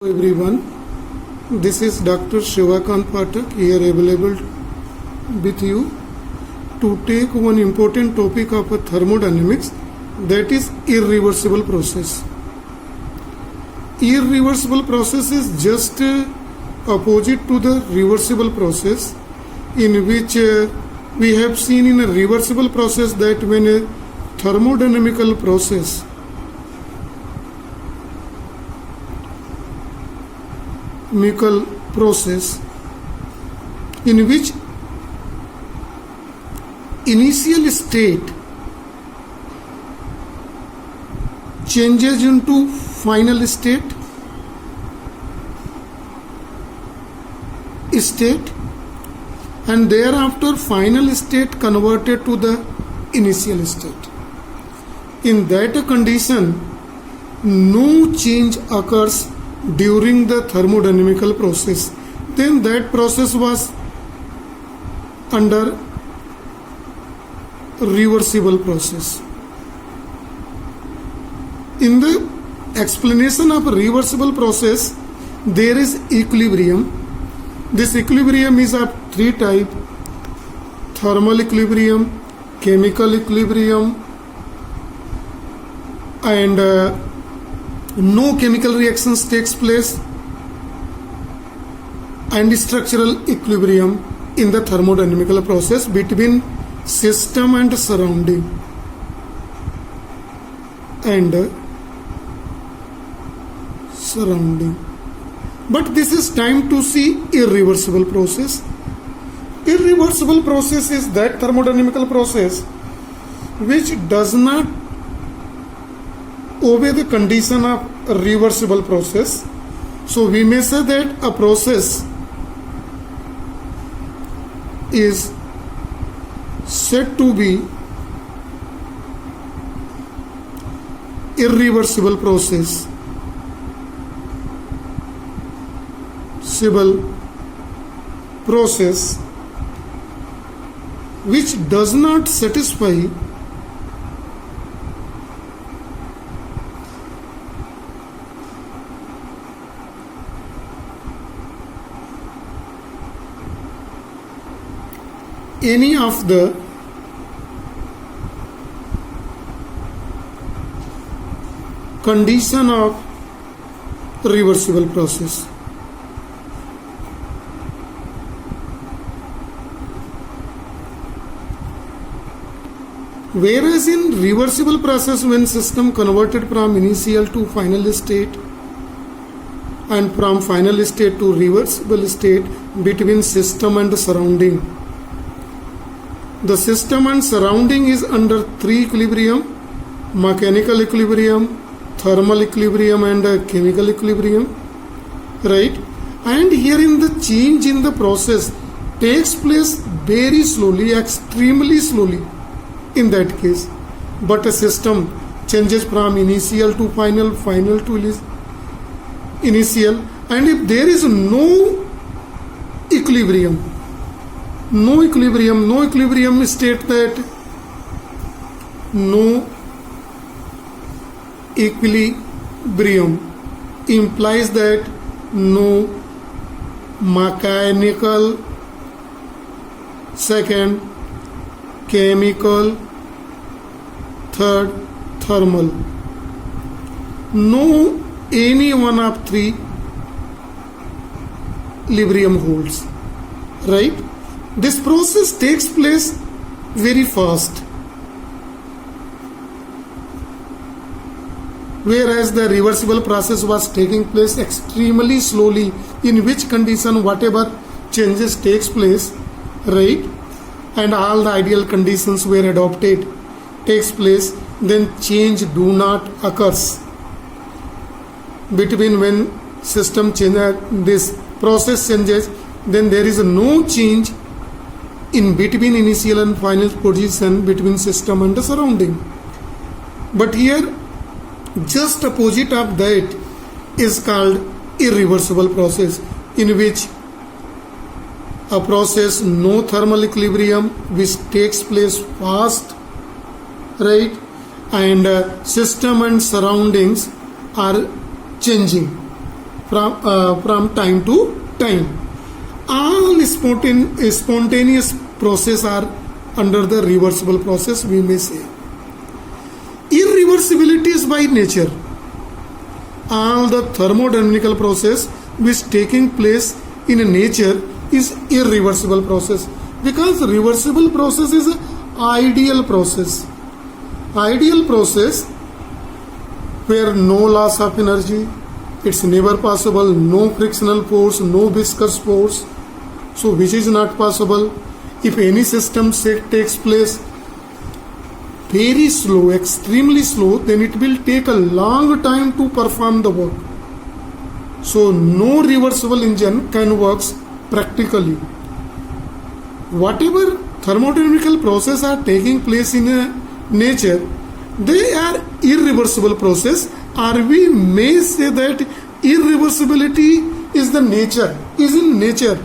Everyone, this is Dr. Shivakant Pathak here available with you to take one important topic of thermodynamics, that is irreversible process. Irreversible process is just opposite to the reversible process, in which we have seen in a reversible process that when a thermodynamical process chemical process in which initial state changes into final state and thereafter final state converted to the initial state. In that condition, no change occurs during the thermodynamical process, then that process was under reversible process. In the explanation of reversible process, there is equilibrium. This equilibrium is of three types: thermal equilibrium, chemical equilibrium, and no chemical reactions takes place, and structural equilibrium in the thermodynamical process between system and surrounding. But this is time to see irreversible process. Irreversible process is that thermodynamical process which does not obey the condition of a reversible process. So we may say that a process is said to be irreversible process. Process which does not satisfy any of the condition of reversible process. Whereas in reversible process, when system converted from initial to final state and from final state to reversible state between system and surrounding, the system and surrounding is under three equilibrium: mechanical equilibrium, thermal equilibrium, and chemical equilibrium, right? And herein the change in the process takes place very slowly, extremely slowly in that case. But a system changes from initial to final, final to initial, and if there is no equilibrium state, that no equilibrium implies that no mechanical, second chemical, third thermal, no any one of three equilibrium holds, right? This process takes place very fast, whereas the reversible process was taking place extremely slowly, in which condition whatever changes takes place, right, and all the ideal conditions were adopted takes place, then change do not occurs between when system changes, this process changes, then there is no change in between initial and final position between system and the surrounding. But here just opposite of that is called irreversible process, in which a process no thermal equilibrium which takes place fast, right, and system and surroundings are changing. from time to time. All spontaneous process are under the reversible process, we may say. Irreversibility is by nature. All the thermodynamical process which taking place in nature is irreversible process, because reversible process is an ideal process. Ideal process where no loss of energy, it's never possible, no frictional force, no viscous force, so which is not possible. If any system takes place very slow, extremely slow, then it will take a long time to perform the work. So no reversible engine can work practically. Whatever thermodynamical process are taking place in nature, they are irreversible process, or we may say that irreversibility is the nature, is in nature.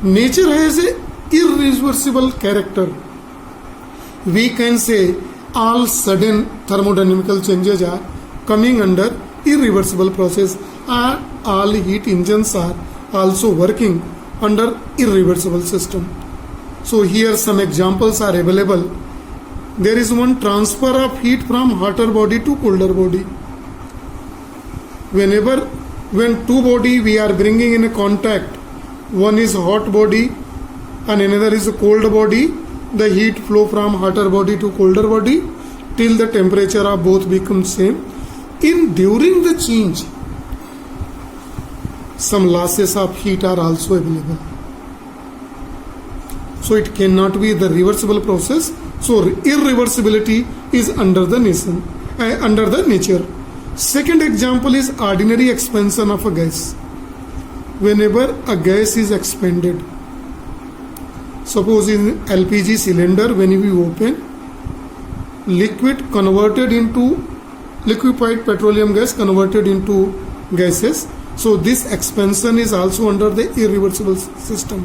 Nature has a irreversible character. We can say all sudden thermodynamical changes are coming under irreversible process, and all heat engines are also working under irreversible system. So here some examples are available. There is one transfer of heat from hotter body to colder body. When two body we are bringing in a contact, one is hot body and another is a cold body, the heat flow from hotter body to colder body till the temperature of both becomes same. During the change, some losses of heat are also available. So it cannot be the reversible process. So irreversibility is under the nature. Second example is ordinary expansion of a gas. Whenever a gas is expanded, suppose in LPG cylinder, when we open, liquid converted into liquefied petroleum gas converted into gases. So this expansion is also under the irreversible system.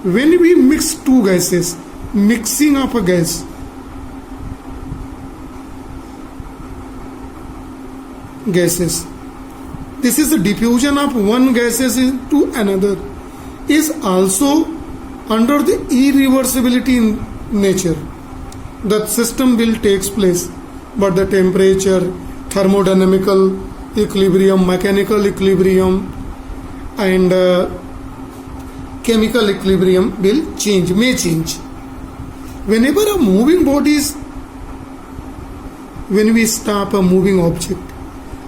When we mix two gases, mixing of a gas, gases, this is the diffusion of one gases into another, is also under the irreversibility in nature. The system will take place, but the temperature, thermodynamical equilibrium, mechanical equilibrium and chemical equilibrium will change, may change. Whenever a moving body is, when we stop a moving object,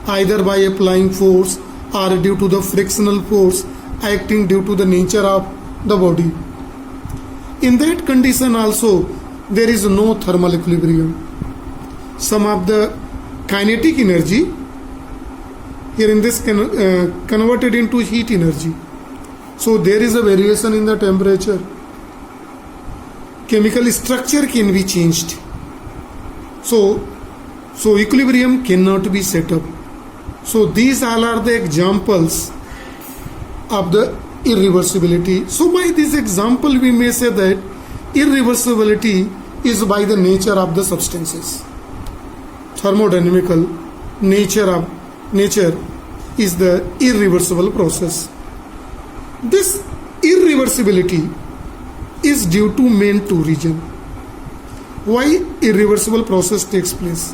either by applying force or due to the frictional force acting due to the nature of the body, in that condition also there is no thermal equilibrium. Some of the kinetic energy here in this converted into heat energy. So there is a variation in the temperature. Chemical structure can be changed. So equilibrium cannot be set up. So these all are the examples of the irreversibility. So by this example we may say that irreversibility is by the nature of the substances. Thermodynamical nature is the irreversible process. This irreversibility is due to main two reasons. Why irreversible process takes place?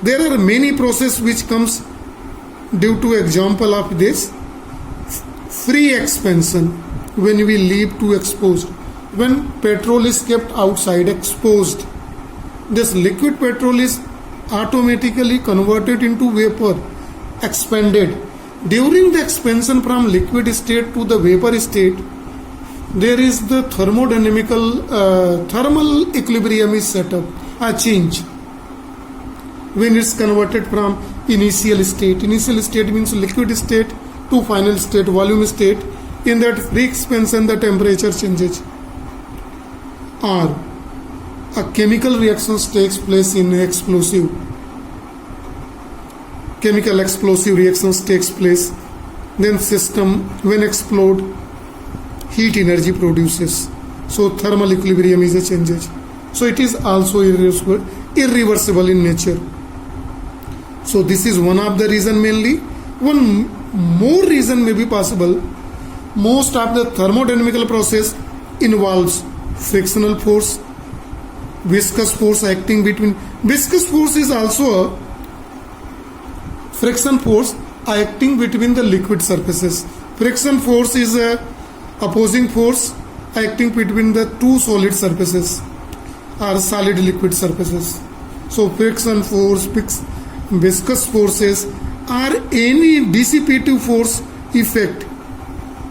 There are many process which comes due to example of this. Free expansion, when we leave to exposed, when petrol is kept outside exposed, this liquid petrol is automatically converted into vapor, expanded. During the expansion from liquid state to the vapor state, there is the thermal equilibrium is set up, a change. When it's converted from initial state means liquid state to final state, volume state, in that free expansion the temperature changes. Or a chemical reactions takes place in chemical explosive reactions takes place, then system when explode, heat energy produces. So thermal equilibrium is a changes. So it is also irreversible. irreversible in nature. So this is one of the reason mainly. One more reason may be possible. Most of the thermodynamical process involves frictional force, viscous force acting between. Viscous force is also a friction force acting between the liquid surfaces. Friction force is a opposing force acting between the two solid surfaces or solid liquid surfaces. So friction force, viscous forces or any dissipative force effect,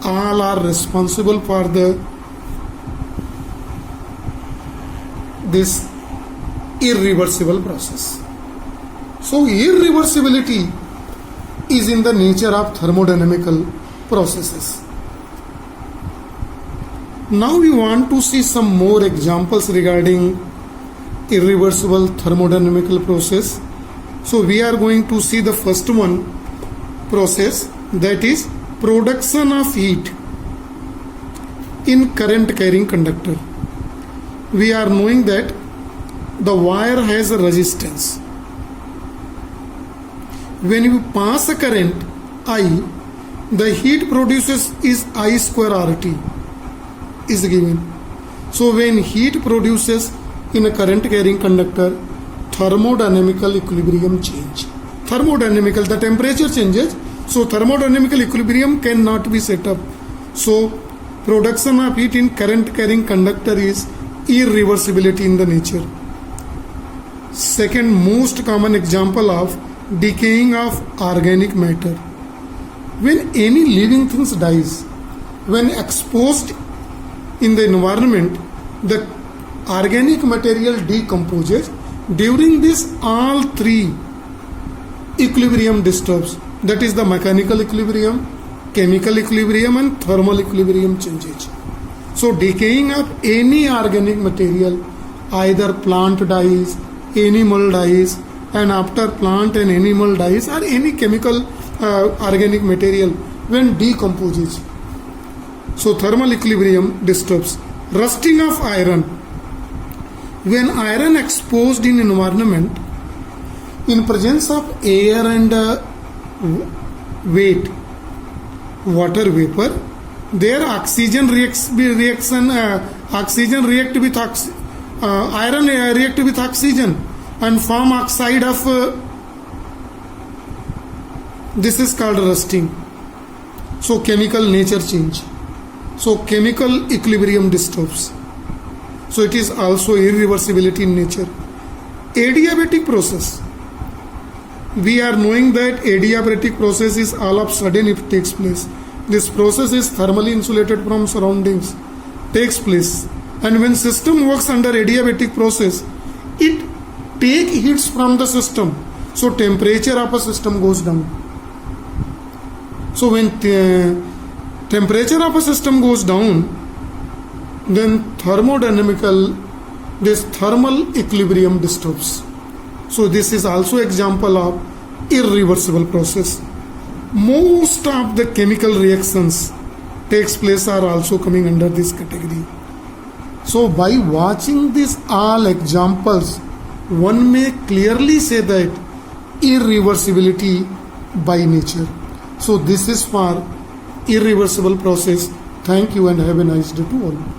all are responsible for this irreversible process. So irreversibility is in the nature of thermodynamical processes. Now we want to see some more examples regarding irreversible thermodynamical process. So we are going to see the first one process, that is production of heat in current carrying conductor. We are knowing that the wire has a resistance. When you pass a current I, the heat produces is I square RT is given. So when heat produces in a current carrying conductor, thermodynamical equilibrium change. Thermodynamical, the temperature changes, so thermodynamical equilibrium cannot be set up. So production of heat in current carrying conductor is irreversibility in the nature. Second most common example of decaying of organic matter. When any living things dies, when exposed in the environment, the organic material decomposes. During this, all three equilibrium disturbs. That is the mechanical equilibrium, chemical equilibrium and thermal equilibrium changes. So decaying of any organic material, either plant dies, animal dies, and after plant and animal dies, or any chemical organic material when decomposes. So thermal equilibrium disturbs. Rusting of iron. When iron exposed in environment in presence of air and weight, water vapor, their oxygen oxygen react with iron react with oxygen and form oxide of this is called rusting. So chemical nature change. So chemical equilibrium disturbs. So it is also irreversibility in nature. Adiabatic process. We are knowing that adiabatic process is all of sudden it takes place. This process is thermally insulated from surroundings, takes place, and when system works under adiabatic process, it take heats from the system. So temperature of a system goes down. So when temperature of a system goes down, then this thermal equilibrium disturbs. So this is also example of irreversible process. Most of the chemical reactions takes place are also coming under this category. So by watching these all examples, one may clearly say that irreversibility by nature. So this is for irreversible process. Thank you and have a nice day to all.